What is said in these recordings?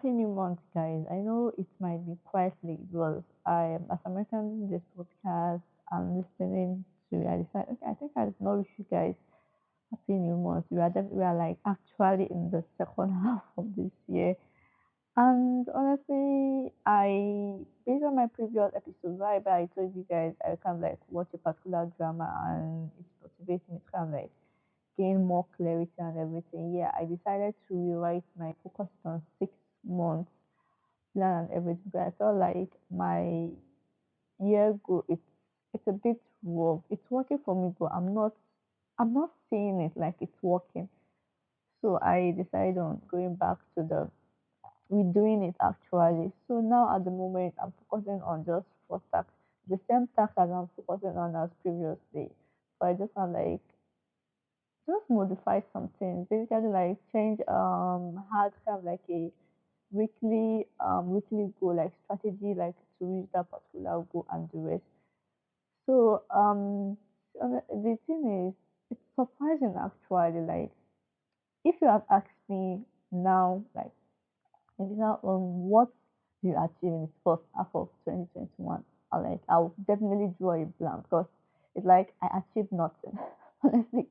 Happy New Month, guys. I know it might be quite late, but as I mentioned in this podcast, I'm listening to it. I decided, okay, I think I know wish you guys Happy New Month. We are like actually in the second half of this year. And honestly, based on my previous episode, where I told you guys I kind of like watch a particular drama and it motivates me to kind of like gain more clarity and everything. Yeah, I decided to rewrite my focus on 6 months plan and everything. But I felt like my year goal it's a bit rough. It's working for me, but I'm not seeing it like it's working. So I decided on going back to the redoing it actually. So now at the moment I'm focusing on just 4 tasks. The same task as I'm focusing on as previously. So I just want like just modify some things. Basically like change had kind of like a weekly goal like strategy like to reach that particular goal and the rest. So the thing is it's surprising actually like if you have asked me now like if you now what do you achieve in the first half of 2021, I'll definitely draw a blank because it's like I achieved nothing. Honestly,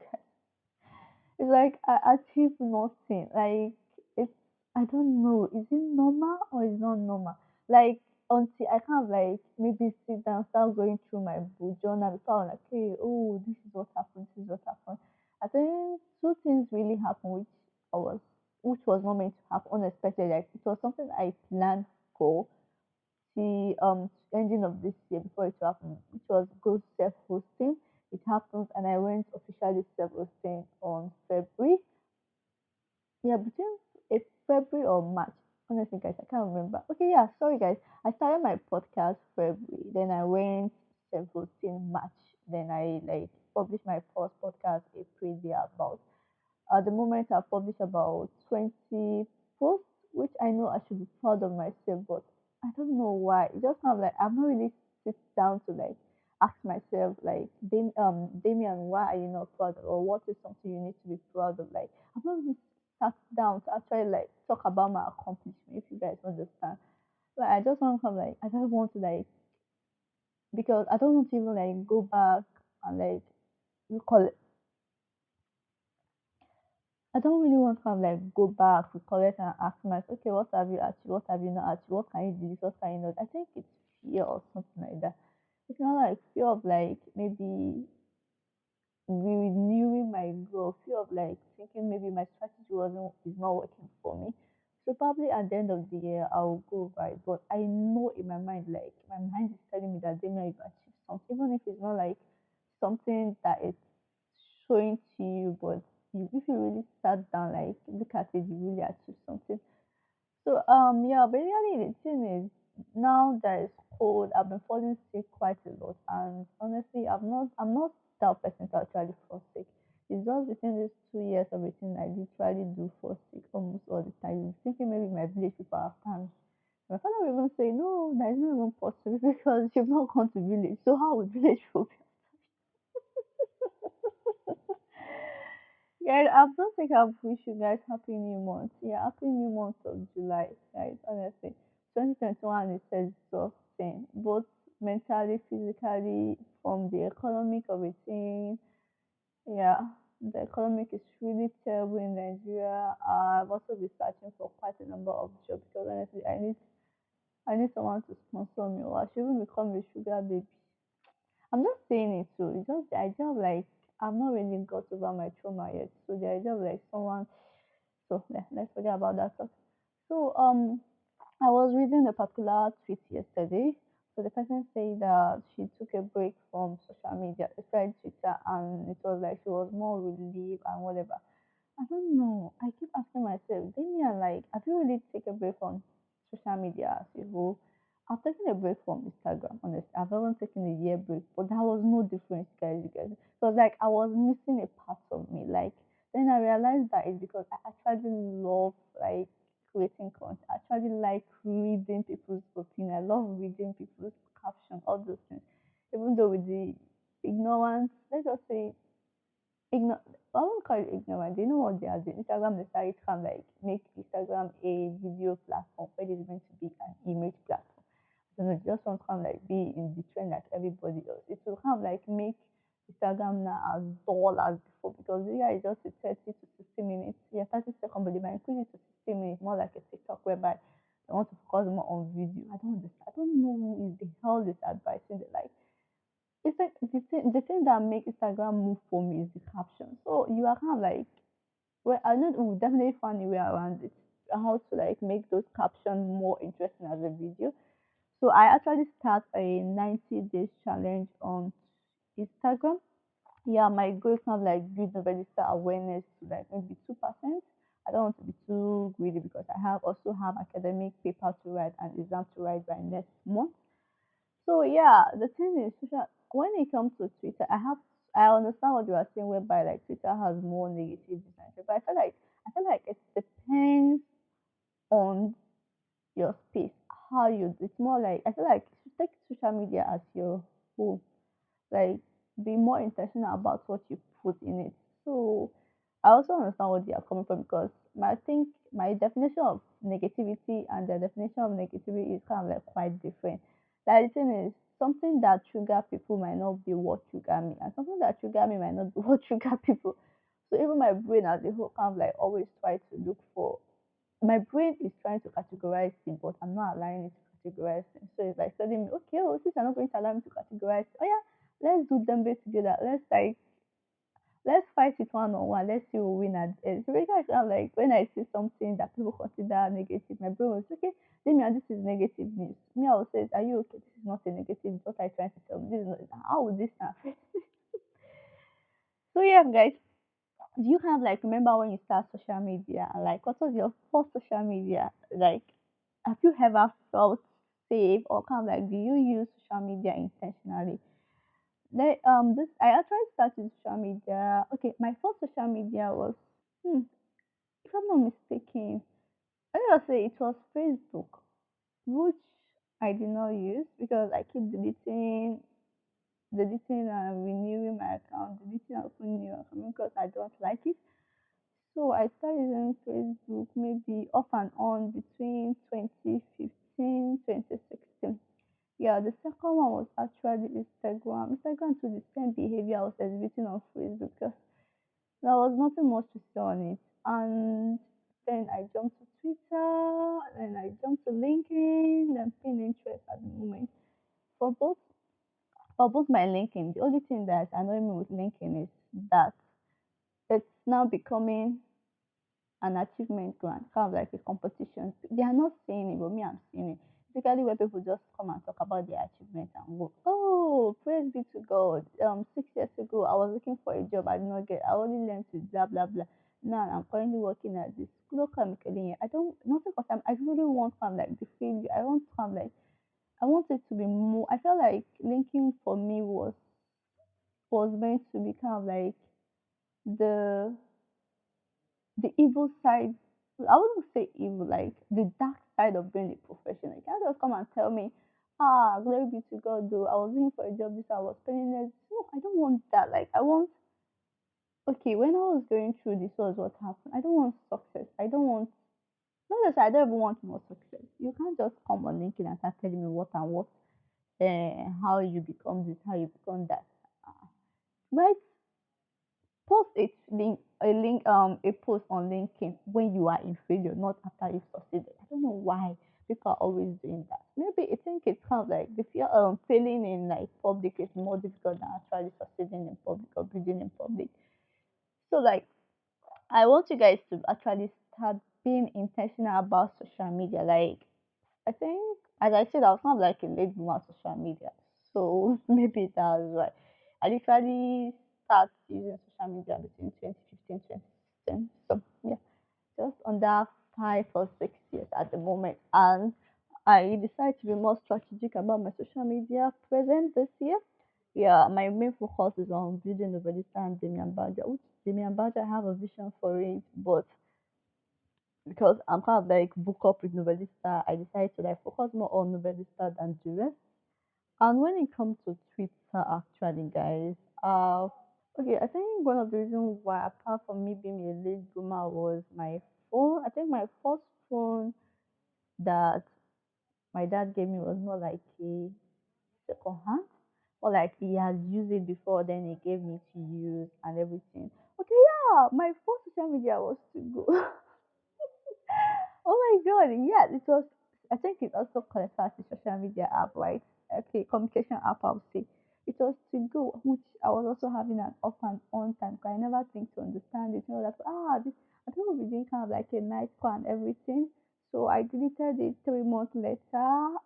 it's like I achieve nothing. Like it's I don't know. Is it normal or is not normal? Like until I kind of like maybe sit down, start going through my book journal before I'm like, hey, oh, this is what happened, this is what happened. I think two things really happened I was which was not meant to happen unexpected. Like it was something I planned for the ending of this year before it happened, which was go self hosting. It happened and I went officially self hosting on February. Yeah, between February or March. Honestly, guys, I can't remember. Okay, yeah, sorry, guys. I started my podcast February. Then I went 17 March. Then I like published my first podcast April thereabout. At the moment, I've published about 20 posts, which I know I should be proud of myself, but I don't know why. It just kind of like I've not really sit down to like ask myself like, Damian, why are you not proud, or what is something you need to be proud of? Like I've not really sat down to actually like talk about my accomplishment. If you guys understand, like I just want to come like I just want to like because I don't want to even like go back and like you call it I don't really want to kind of like go back, recollect, and ask myself, okay, what have you achieved? What have you not achieved? What can you do? This? What can you not? I think it's fear or something like that. It's not like fear of like maybe renewing my goal, fear of like thinking maybe my strategy wasn't is not working for me. So probably at the end of the year I'll go right. But I know in my mind, like my mind is telling me that they may have achieved something, even if it's not like something that is showing to you, but if you really sat down, like look at it, you really achieve something. So yeah, basically the thing is now that it's cold, I've been falling sick quite a lot, and honestly, I'm not that person to actually fall sick. It's just between these 2 years of routine I literally do fall sick almost all the time. You're thinking maybe my village people are fans. My father will even say, no, that is not even possible because you've not gone to village. So how would village people Yeah, I don't think I've wished you guys happy new month. Yeah, happy new month of July, guys. Honestly, 2021 is exhausting, both mentally, physically, from the economic of a thing. Yeah, the economic is really terrible in Nigeria. I've also been searching for quite a number of jobs because honestly, I need someone to sponsor me, or I should even become a sugar baby. I'm not saying it too. It's just the idea of like I've not really got over my trauma yet. So the idea of like someone so yeah, let's forget about that talk. So I was reading a particular tweet yesterday. So the person said that she took a break from social media, especially Twitter, and it was like she was more relieved and whatever. I don't know. I keep asking myself, Damian, like, have you really taken a break from social media as a whole? I've taken a break from Instagram, honestly. I've even taken a year break, but that was no difference, guys. You guys, so like I was missing a part of me. Like then I realized that it's because I actually love like creating content. I actually like reading people's opinion. I love reading people's caption, all those things. Even though with the ignorance, let's just say ignore. I won't call it ignorant. They know what they are doing. Instagram decided to come like make Instagram a video platform where it's meant to be an image platform. So no, just want to come like be in the trend like everybody else. It will kind of like make Instagram now as dull as before because yeah, it's just a 30 to 60 minutes. Yeah, 30 second, but they might increase it to 60 minutes, more like a TikTok whereby they want to focus more on video. I don't understand. I don't know who is the hell is advising the like it's like the thing that makes Instagram move for me is the caption. So you are kind of like, well, I know we'll definitely find a way around it, how to like make those captions more interesting as a video. So I actually start a 90 days challenge on Instagram. Yeah, my goal is kind of like build the register awareness to like maybe 2%. I don't want to be too greedy because I have also have academic paper to write and exam to write by next month. So yeah, the thing is, when it comes to Twitter, I understand what you are saying, whereby like Twitter has more negative design, but I feel like it depends on your space, how you. It's more like I feel like you should take social media as your home, like be more intentional about what you put in it. So I also understand where they are coming from because I think my definition of negativity and the definition of negativity is kind of like quite different. Like the thing is, something that trigger people might not be what trigger me, and something that trigger me might not be what trigger people. So even my brain as a whole kind of like always try to look for my brain is trying to categorize things, but I'm not allowing it to categorize things. So it's like telling me, okay, oh, since you're not going to allow me to categorize, oh yeah, let's do them both together. Let's fight it one on one. Let's see who win at the end. So basically, I'm like when I see something that people consider negative, my brain was okay. Let me this is negative news. Me, I will say, are you okay? This is not a negative. What I trying to tell me. This is not. How would this affect? So yeah, guys, do you have like remember when you start social media and like what was your first social media like? Have you ever felt safe or kind of like do you use social media intentionally? Like this I actually started social media. Okay, my first social media was if I'm not mistaken, I just say it was Facebook, which I did not use because I keep deleting and renewing my account, deleting and opening new account because I don't like it. So I started using Facebook maybe off and on between 2015, 2016. Yeah, the second one was actually Instagram. Instagram to the same behavior I was exhibiting on Facebook because there was nothing much to say on it. And then I jumped to Twitter, then I jumped to LinkedIn, then Pinterest at the moment. For both for both my LinkedIn, the only thing that annoying me with LinkedIn is that it's now becoming an achievement grant, kind of like a competition. They are not saying it, but me, I'm seeing it. Basically, where people just come and talk about their achievements and go, "Oh, praise be to God! 6 years ago, I was looking for a job, I did not get. I only learned to blah blah blah. Now I'm currently working at this local chemical. I don't nothing because I really want some like the failure. I want some like I want it to be more. I feel like linking for me was meant to be kind of like the the evil side. I wouldn't say evil, like the dark side of being a professional. You can't just come and tell me, glory be to God, though. I was looking for a job, this I was spending this. No, I don't want that. Like, I want, okay, when I was going through this was what happened. I don't want success. I don't want, not that I don't even want more success. You can't just come on LinkedIn and start telling me what and what, how you become this, how you become that. Right? Post a post on LinkedIn when you are in failure, not after you've succeeded. I don't know why people are always doing that. Maybe I think it sounds like the fear failing in like public is more difficult than actually succeeding in public or building in public. So like I want you guys to actually start being intentional about social media. Like I think, as I said, I was not like a late bloomer on social media, so maybe that's why I literally start using social media between 2015 2016. So yeah, just under 5 or 6 years at the moment, and I decided to be more strategic about my social media presence this year. Yeah, my main focus is on building the register and Damian Badger. Which Damian Badger, I have a vision for it, but because I'm kind of like book up with Novelista, I decided to like focus more on Novelista than the rest. And when it comes to Twitter, actually, guys, Okay, I think one of the reasons why, apart from me being a late bloomer, was my phone. I think my first phone that my dad gave me was more like a second hand, or like he has used it before, then he gave me to use and everything. Okay, yeah, my first social media was to go. Oh my god, yeah, it was. I think it also qualifies as a social media app, right? Okay, communication app, I would say. It was to go, which I was also having an off and on time because I never think to understand it. You know, that this, I think we'll be doing kind of like a night call and everything. So I deleted it 3 months later.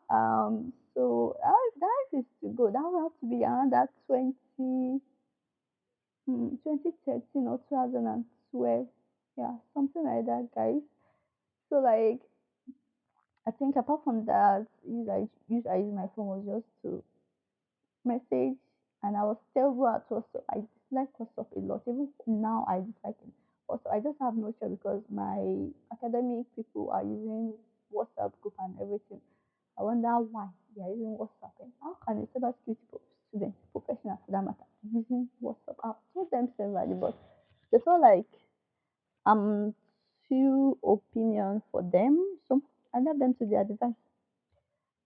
If that is to go, that will have to be around that 2013 or 2012. Yeah, something like that, guys. So like I think apart from that, use I use my phone was just to message, and I was terrible at WhatsApp. I dislike WhatsApp a lot. Even now, I dislike it. Also, I just have no choice because my academic people are using WhatsApp group and everything. I wonder why they are using WhatsApp. And how can a cybersecurity student, professional for that matter, be using WhatsApp? I've told them severally, but they feel like I'm too opinion for them, so I left them to their device.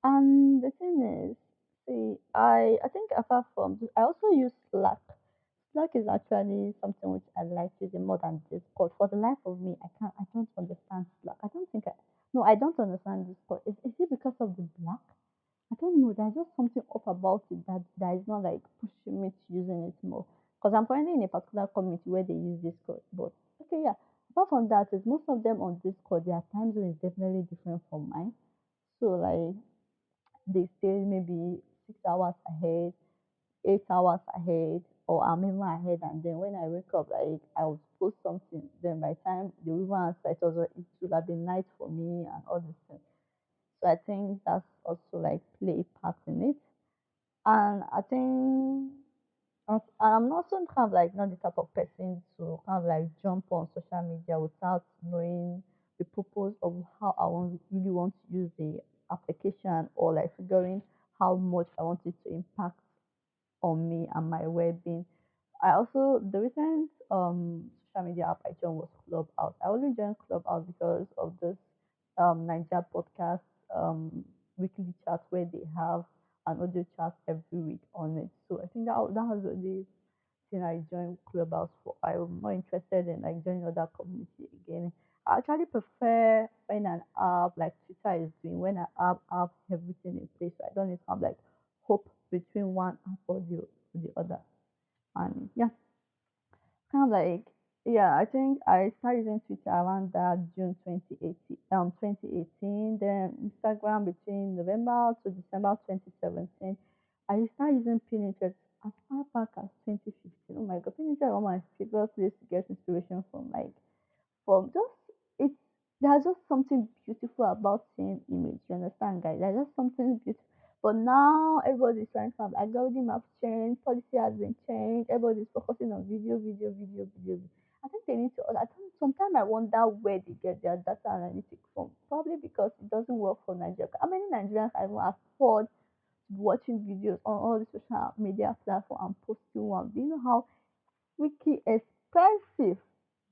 And the thing is, see, I think apart from I also use Slack. Slack is actually something which I like using more than Discord. For the life of me, I don't understand Slack. I don't think I no, I don't understand Discord. Is it because of the black? I don't know. There's just something off about it that is not like pushing me to using it more. Because I'm currently in a particular community where they use Discord. But okay, yeah. Apart from that, is most of them on Discord, their time zone is definitely different from mine. So like they stay maybe 6 hours ahead, 8 hours ahead, or I'm even ahead. And then when I wake up, like I will post something. Then by the time the river answer, it should have been night for me and all this things. So I think that's also like play a part in it. And I think I'm also kind of like not the type of person to kind of like jump on social media without knowing the purpose of how really want to use the application, or like figuring how much I want it to impact on me and my well-being. I also the recent social media app I joined was Clubhouse. I only joined Clubhouse because of this Niger podcast weekly chat where they have an audio chat every week on it. So I think that was the thing I joined Clubhouse for. I'm more interested in like joining other community again. I actually prefer when an app like Twitter is doing, when an app have everything in place. So I don't need to have like hope between one app or the other. And yeah, kind of like yeah, I think I started using Twitter around that June 2018, then Instagram between November to December 2017. I started using Pinterest as far back as 2015. Oh my god, Pinterest is one of my favorite places to get inspiration from. Like from just it's there's just something beautiful about seeing image. You understand, guys? There's just something beautiful. But now everybody's trying to have algorithm have changed, policy has been changed, everybody's focusing on video. I think they need to I think sometimes I wonder where they get their data analytics from. Probably because it doesn't work for Nigeria. How many Nigerians can even afford watching videos on all the social media platforms and posting one? Do you know how freaky expensive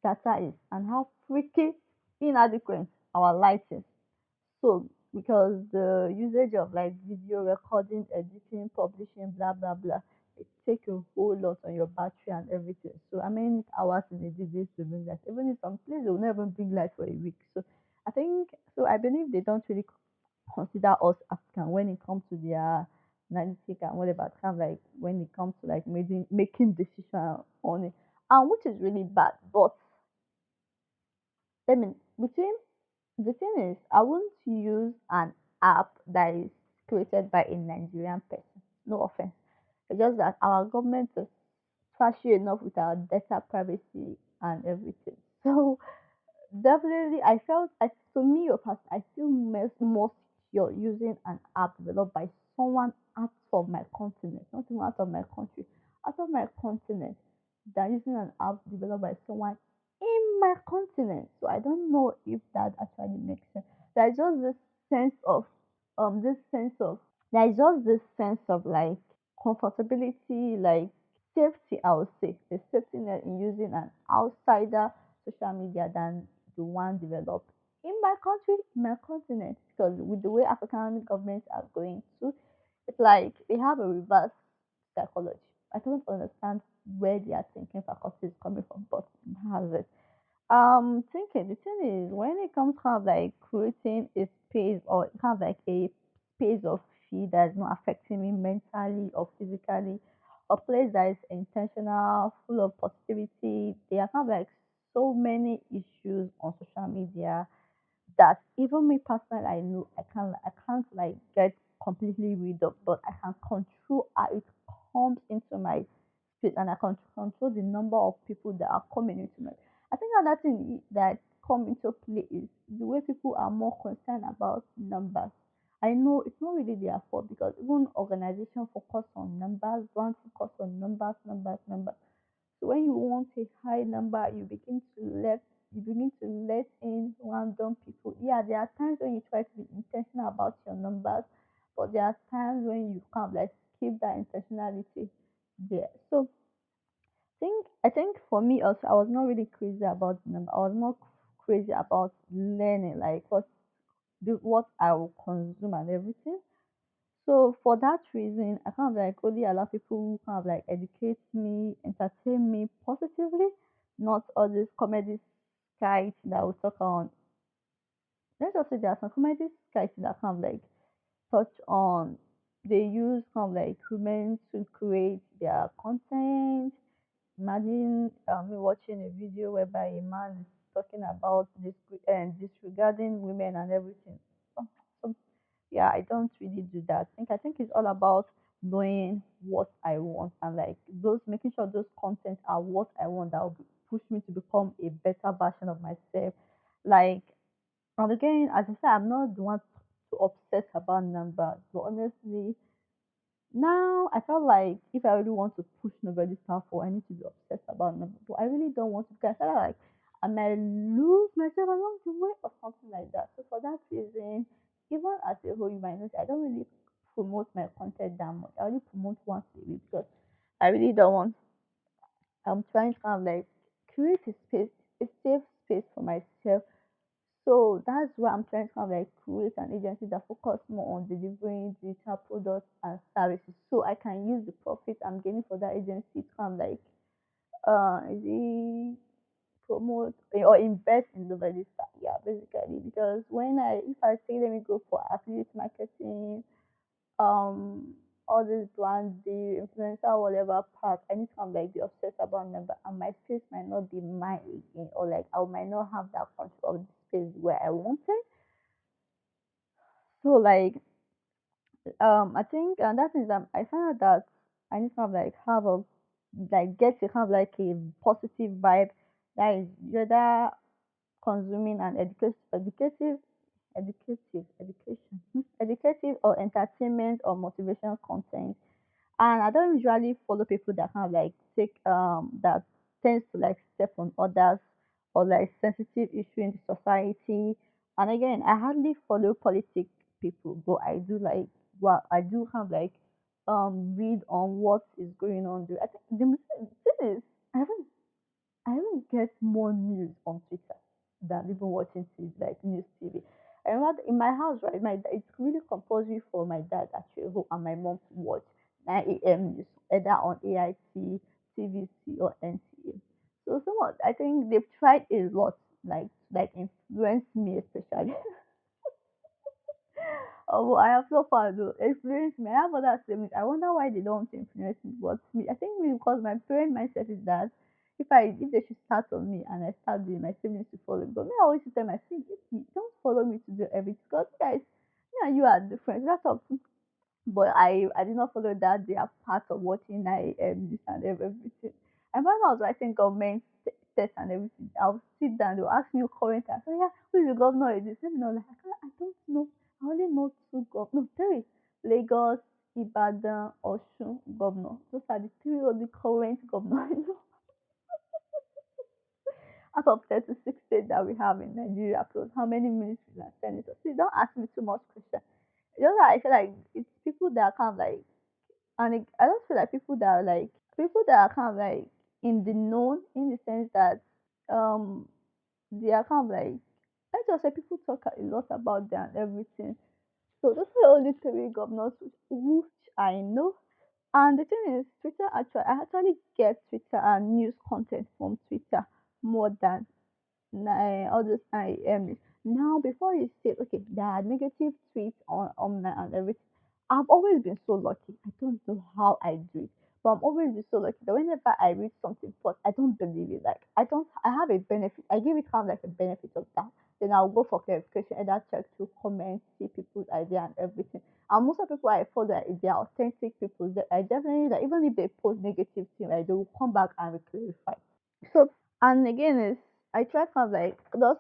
data is and how freaky inadequate our light is. So because the usage of like video recording, editing, publishing, blah blah blah, it take a whole lot on your battery and everything. So how many hours in a day this to bring light? Even in some places they will never bring light for a week. So I think so I believe they don't really consider us African when it comes to their analytic and whatever kind of like when it comes to like making decision on it, and which is really bad. But I mean, between the thing is, I won't use an app that is created by a Nigerian person. No offense. It's just that our government is trashy enough with our data privacy and everything. So definitely, I felt, to me, of us, I feel more secure using an app developed by someone out of my continent, not even out of my country, out of my continent, than using an app developed by someone in my continent. So I don't know if that actually makes sense. There's just this sense of, this sense of, there's just this sense of like comfortability, like safety, I would say, the safety net in using an outsider social media than the one developed in my country, in my continent. Because with the way African governments are going to, it's like they have a reverse psychology. I don't understand where their thinking faculty is coming from, but it has it. Thinking the thing is when it comes kind of like creating a space or kind of like a space of feel that's not affecting me mentally or physically, a place that is intentional, full of positivity. There are kind of like so many issues on social media that even me personally, I know I can't like get completely rid of, but I can control how it comes into my space, and I can control the number of people that are coming into my. I think another thing that come into play is the way people are more concerned about numbers. I know it's not really their fault because even organizations focus on numbers, brands focus on numbers, numbers, numbers. So when you want a high number, you begin to let in random people. Yeah, there are times when you try to be intentional about your numbers, but there are times when you can't like keep that intentionality there. So I think for me also I was not really crazy about the number. I was not crazy about learning like what I will consume and everything. So for that reason, I kind of like only allow people who kind of like educate me, entertain me positively, not all this comedy sketch that we talk on. Let's just say there are some comedy sketch that kind of like touch on. They use kind of like women to create their content. Imagine me watching a video whereby a man is talking about this and disregarding women and everything. So yeah, I don't really do that. I think it's all about knowing what I want and like those making sure those contents are what I want that will push me to become a better version of myself. Like and again, as I said, I'm not the one to obsess about numbers, but honestly, now I felt like if I really want to push nobody's stuff for, I need to be obsessed about numbers. But I really don't want to because I feel like I might lose myself along the way or something like that. So for that reason, even as a whole, you might notice I don't really promote my content that much. I only promote once a week because I really don't want. I'm trying to kind of like create a space, a safe space for myself, so that's why I'm trying to kind of like create an agency that focus more on delivering digital products and services. So I can use the profit I'm getting for that agency to kind of like is it promote or invest in the very start. Yeah, basically because when I if I say let me go for affiliate marketing, um all these brand the influencer whatever part, I need to kind of like be obsessed about number and my space might not be mine again or like I might not have that control of the space where I want it. So like I think and that is I find out that I need to kind of like have a like get to have like a positive vibe that is whether consuming an educative or entertainment or motivational content. And I don't usually follow people that kind of like take that tends to like step on others or like sensitive issue in the society. And again, I hardly follow politic people, but I do like well, I do have like read on what is going on there. I think the thing is I even get more news on Twitter than even watching TV, like news TV. I remember in my house, right? It's really compulsory for my dad actually and my mom to watch 9 a.m. news, either on AIT, TVC, or NTA. So somewhat, I think they've tried a lot, like influence me especially. Oh, I have so far though influence me. I have other siblings. I wonder why they don't influence me, but me, I think maybe because my parent mindset is that if they should start on me and I start doing, my siblings to follow. But me, I always tell my siblings, don't follow me to do everything because guys, me and you are different. That's all. But I did not follow that. They are part of watching this and everything. And when I was writing government tests and everything, I'll sit down, they'll ask me current. I say, yeah, who is the governor of this? Let me know. Like, I don't know. I only know two governors. No, three. Lagos, Ibadan, Osun governor. Those are the three of the current governors. Out of 36 states that we have in Nigeria, plus how many ministries and senators. See, don't ask me too much questions. You know, I feel like it's people that are kind of like and I don't feel like people that are like people that are kind of like in the known, in the sense that um they are kind of like, let's just say people talk a lot about them and everything. So those are the only three governors which I know. And the thing is, I actually get Twitter and news content from Twitter more than all this I now. Before you say okay, there are negative tweets on and everything, I've always been so lucky. I don't know how I do it, but I'm always been so lucky that whenever I read something but I don't believe it, like I have a benefit, I give it kind of like a benefit of that, then I'll go for clarification, either check through comments, see people's idea and everything. And most of the people I follow, they are authentic people. I definitely, like, even if they post negative things, like, they will come back and clarify. So, and again is, I try kind of like those,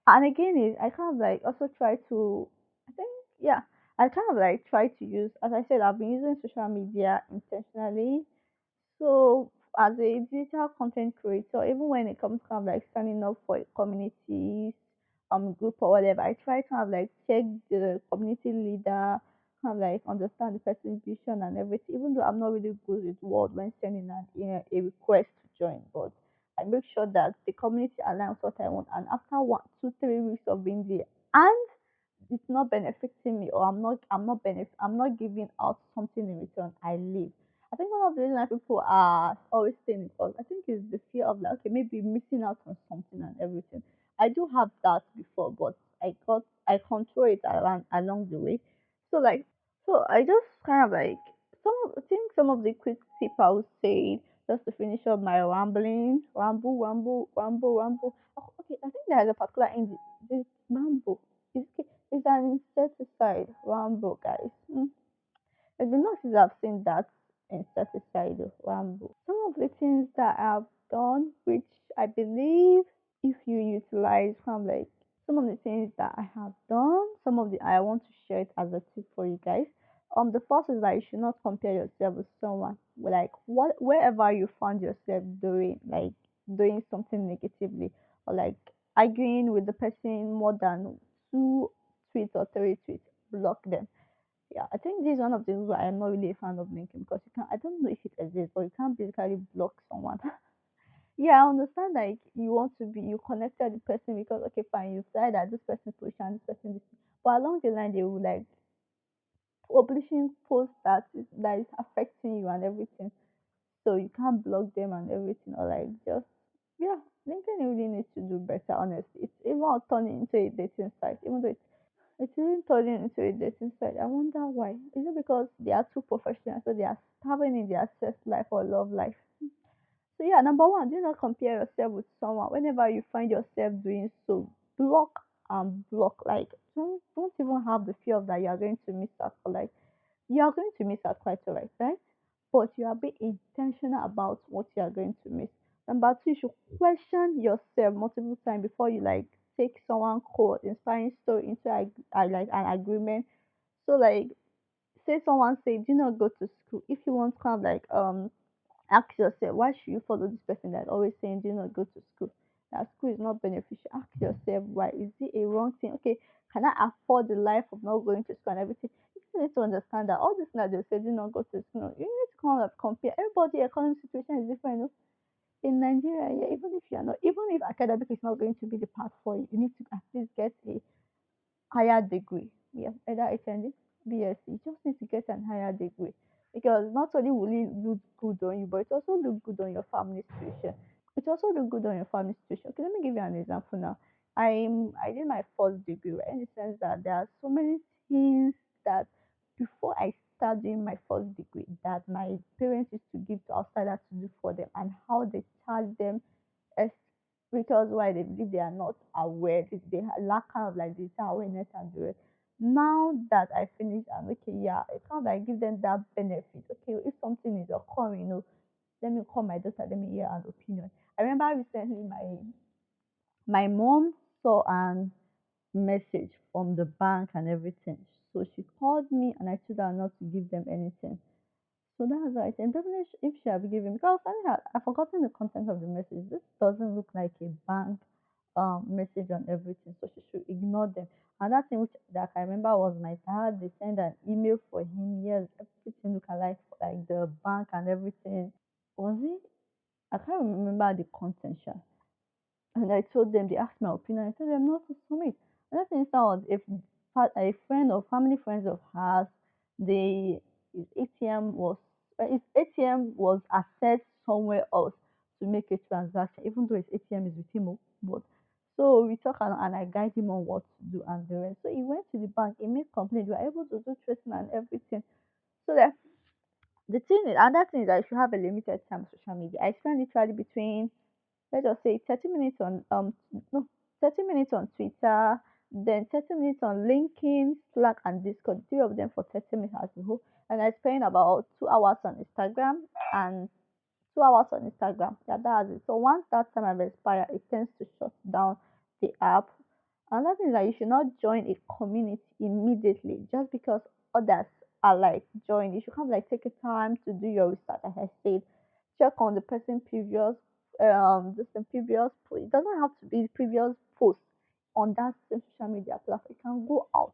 and again is, I kind of like also try to, I think, yeah, I kind of like try to use, as I said, I've been using social media intentionally. So as a digital content creator, even when it comes kind of like signing up for a communities group or whatever, I try to kind of like check the community leader, kind of like understand the person's vision and everything. Even though I'm not really good with word when sending a request to join, but I make sure that the community aligns what I want. And after 1, 2, 3 weeks of being there, and it's not benefiting me, or I'm not giving out something in return, I leave. I think one of the reasons why people are always staying because I think is the fear of like, okay, maybe missing out on something and everything. I do have that before, but I control it along the way. So like, so I just kind of like, I think some of the quick tip I would say, just to finish up my rambling, ramble. Oh, okay, I think there's a particular in this ramble. It's an insecticide ramble, guys. I do not think I've seen that insecticide ramble. Some of the things that I've done, which I believe if you utilize from like some of the things that I have done, some of the I want to share it as a tip for you guys. The first is that you should not compare yourself with someone. Like what wherever you find yourself doing, like doing something negatively or like arguing with the person more than 2 tweets or 3 tweets, block them. Yeah, I think this is one of the reasons why I'm not really a fan of LinkedIn because you can I don't know if it exists, but you can't basically block someone. Yeah, I understand like you want to be you connected the person because okay fine you decide that this person push and this person this, but along the line they will like publishing posts that is affecting you and everything, so you can't block them and everything or like just yeah. LinkedIn really needs to do better. Honestly, it's even turning into a dating site, even though it's even turning into a dating site. I wonder why. Is it because they are too professional, so they are having in their sex life or love life? So yeah, number one, do not compare yourself with someone. Whenever you find yourself doing so, block and block. Like don't even have the fear of that you are going to miss out. Or like you are going to miss out quite alright, right? But you are being intentional about what you are going to miss. Number two, you should question yourself multiple times before you like take someone quote inspiring story into like an agreement. So like say someone say do not go to school if you want to kind of like ask yourself, why should you follow this person that's always saying, do not go to school? That school is not beneficial. Ask yourself, why? Is it a wrong thing? Okay, can I afford the life of not going to school and everything? You need to understand that all this that they say, do not go to school. No, you need to kind of compare. Everybody' economic situation is different. No? In Nigeria, yeah, even if you are not, even if academic is not going to be the path for you, you need to at least get a higher degree. Yeah, either HND, BSc. You just need to get an higher degree because not only will it look good on you, but it also look good on your family situation. It also look good on your family situation. Okay, let me give you an example now. I did my first degree, right? In the sense that there are so many things that before I start doing my first degree that my parents used to give to outsiders to do for them and how they charge them es- because why they believe they are not aware, lack kind of like digital awareness and the rest. Now that I finished and okay, yeah, it kind of like give them that benefit. Okay, if something is occurring, let me call my daughter, let me hear an opinion. I remember recently my mom saw an message from the bank and everything. So she called me and I told her not to give them anything. So that's why I said definitely if she had given because I've forgotten the content of the message. This doesn't look like a bank message on everything, so she should ignore them. Another thing which that I remember was my dad. They sent an email for him. Yes, everything look alike, like the bank and everything. Was it? I can't remember the content. Sha. And I told them, they asked my opinion. I told them not to submit. Another thing was if a friend or family friends of hers, they his ATM was accessed somewhere else to make a transaction, even though his ATM is with him. Oh, but so we talk and I guide him on what to do and the rest. So he went to the bank, he made complaint. We were able to do tracing and everything. So that the thing is, another thing is that you should have a limited time on social media. I spend literally between, let's just say, 30 minutes on no 30 minutes on Twitter, then 30 minutes on LinkedIn, Slack, and Discord, three of them for 30 minutes as a whole. And I spend about 2 hours on Instagram and 2 hours on Instagram. Yeah, that's it. So once that time has expired, it tends to shut down the app. Another thing is that you should not join a community immediately just because others are like join. You should kind of like take a time to do your research, as I said. Check on the person previous just the previous post. It doesn't have to be previous post on that same social media platform. You can go out,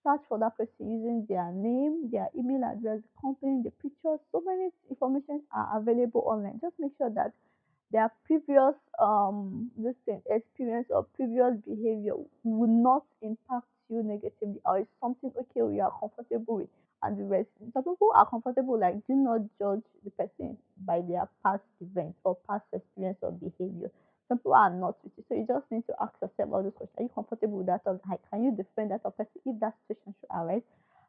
search for that person using their name, their email address, the company, the pictures. So many information are available online. Just make sure that their previous this thing, experience or previous behavior will not impact you negatively, or is something okay you are comfortable with. And the rest, some people are comfortable, like, do not judge the person by their past events or past experience or behavior. Some people are not with you, so you just need to ask yourself all those questions. Are you comfortable with that? Or like, can you defend that person if that situation should arise?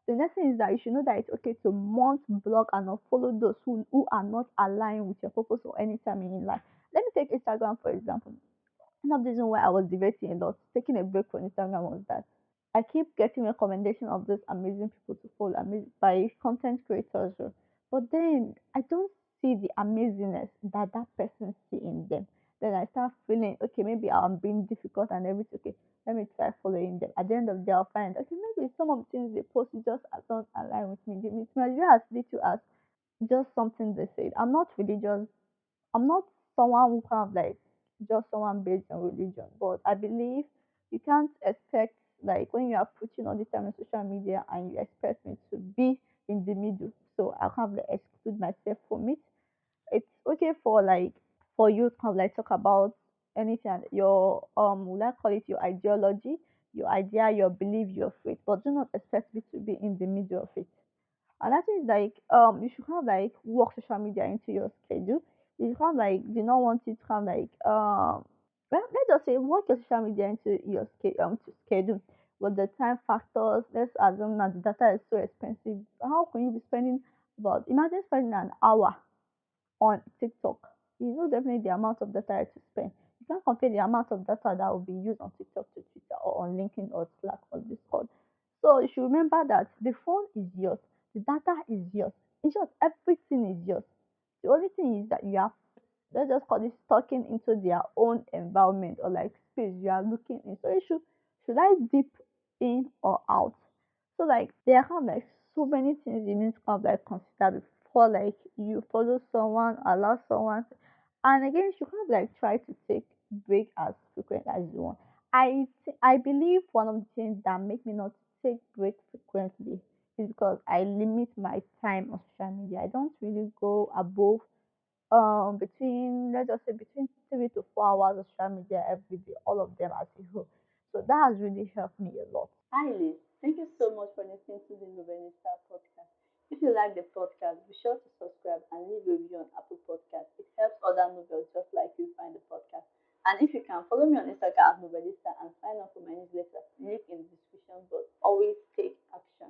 The next thing is that you should know that it's okay to mount, block, and unfollow those who are not aligned with your purpose or any time in life. Let me take Instagram for example. One of the reasons why I was debating a lot, taking a break from Instagram, was that I keep getting recommendation of these amazing people to follow, by content creators. But then I don't see the amazingness that that person see in them. Then I start feeling, okay, maybe I'm being difficult and everything. Okay, let me try following them. At the end of the day, I'll find, okay, maybe some of the things they post is just don't align with me. They might be as little as just something they said. I'm not religious. I'm not someone who kind of like just someone based on religion, but I believe you can't expect, like, when you are putting all this time on social media and you expect me to be in the middle. So I can't like exclude myself from it. It's okay for like for you to kind of like talk about anything, your would I call it your ideology, your idea, your belief, your faith, but do not expect me to be in the middle of it. And that is like you should kind of like work social media into your schedule. You should kind of like do not want it to kind of like well, let's just say work your social media into your to schedule. But the time factors, let's assume that the data is so expensive. How can you be spending about, imagine spending an hour on TikTok? You know definitely the amount of data to spend. You can't compare the amount of data that will be used on TikTok to Twitter or on LinkedIn or Slack or Discord. So you should remember that the phone is yours, the data is yours. In short, everything is yours. The only thing is that you have, let's just call this, talking into their own environment or like space you are looking in. So you should I dip in or out? So like there are kind of like so many things you need to kind of like consider before like you follow someone, allow someone. And again, you should kind of like try to take break as frequent as you want. I believe one of the things that make me not take break frequently is because I limit my time on social media. I don't really go above between, let's just say, between 3 to 4 hours of social media every day, all of them as a whole. So that has really helped me a lot. Hi Liz, thank you so much for listening to the Novelista podcast. If you like the podcast, be sure to subscribe and leave a review on Apple Podcast. It helps other novels just like you find the podcast. And if you can, follow me on Instagram at Novelista and sign up for my newsletter. Link in the description, but always take action.